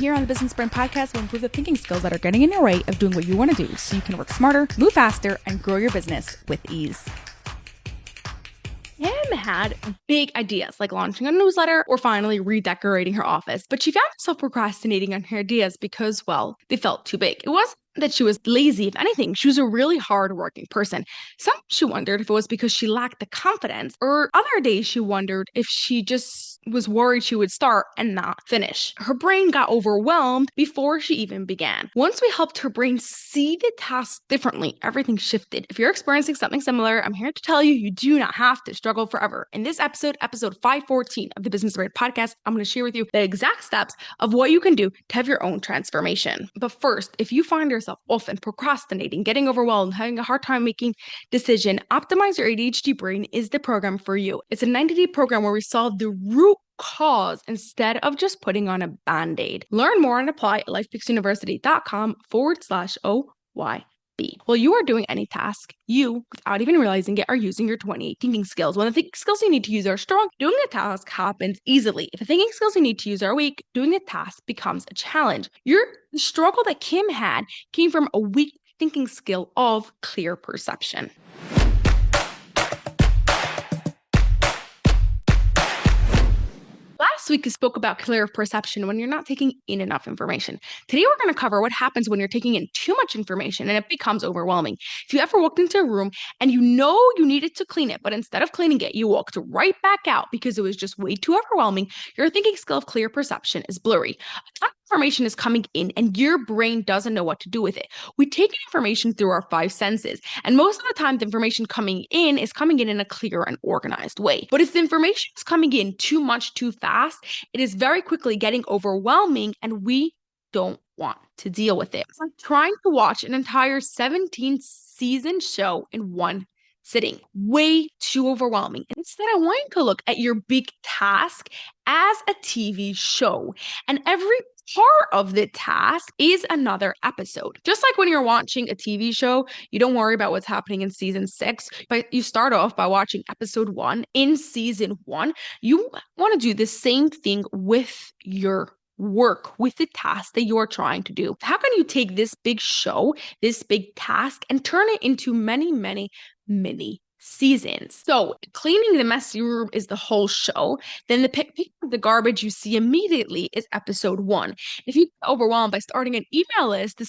Here on the Business Brain Podcast, we'll improve the thinking skills that are getting in your way of doing what you want to do so you can work smarter, move faster, and grow your business with ease. Kim had big ideas like launching a newsletter or finally redecorating her office, but she found herself procrastinating on her ideas because, well, they felt too big. It wasn't that she was lazy. If anything, she was a really hard-working person. Some she wondered if it was because she lacked the confidence, or other days she wondered if she just was worried she would start and not finish. Her brain got overwhelmed before she even began. Once we helped her brain see the task differently, everything shifted. If you're experiencing something similar, I'm here to tell you, you do not have to struggle forever. In this episode 514 of the Business Brain Podcast, I'm going to share with you the exact steps of what you can do to have your own transformation. But first, if you find yourself often procrastinating, getting overwhelmed, having a hard time making decision, Optimize Your ADHD Brain is the program for you. It's a 90-day program where we solve the root cause instead of just putting on a band-aid. Learn more and apply at lifepicksuniversity.com/OYB. While you are doing any task, you, without even realizing it, are using your 28 thinking skills. When the thinking skills you need to use are strong, doing the task happens easily. If the thinking skills you need to use are weak, doing the task becomes a challenge. The struggle that Kim had came from a weak thinking skill of clear perception. Last week, we spoke about clear perception when you're not taking in enough information. Today, we're going to cover what happens when you're taking in too much information and it becomes overwhelming. If you ever walked into a room and you know you needed to clean it, but instead of cleaning it, you walked right back out because it was just way too overwhelming, your thinking skill of clear perception is blurry. A ton of information is coming in and your brain doesn't know what to do with it. We take in information through our 5 senses, and most of the time, the information coming in a clear and organized way. But if the information is coming in too much too fast, it is very quickly getting overwhelming and we don't want to deal with it. It's like trying to watch an entire 17-season show in one sitting. Way too overwhelming. Instead, I want you to look at your big task as a TV show, and every part of the task is another episode. Just like when you're watching a TV show, you don't worry about what's happening in season 6, but you start off by watching episode 1 in season 1. You want to do the same thing with your work, with the task that you are trying to do. How can you take this big show, this big task, and turn it into many, many mini seasons? So cleaning the messy room is the whole show. Then the pick of the garbage you see immediately is episode 1. If you get overwhelmed by starting an email list,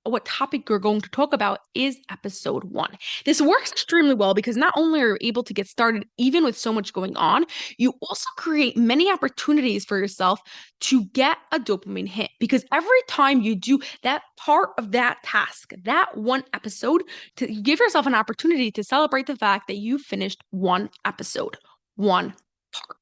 what topic you're going to talk about is episode 1. This works extremely well because not only are you able to get started even with so much going on, you also create many opportunities for yourself to get a dopamine hit, because every time you do that part of that task, that one episode, to give yourself an opportunity to celebrate the fact that you finished one episode, one part.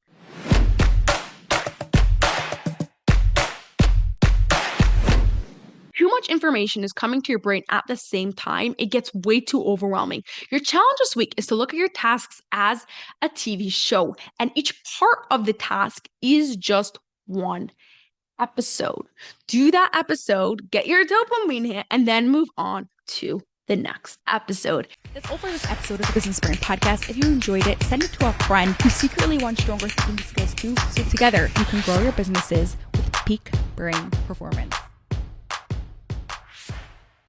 Too much information is coming to your brain at the same time, it gets way too overwhelming. Your challenge this week is to look at your tasks as a TV show, and each part of the task is just one episode. Do that episode, get your dopamine hit, and then move on to the next episode. That's all for this episode of the Business Brain Podcast. If you enjoyed it, send it to a friend who secretly wants stronger thinking skills too, so together you can grow your businesses with peak brain performance.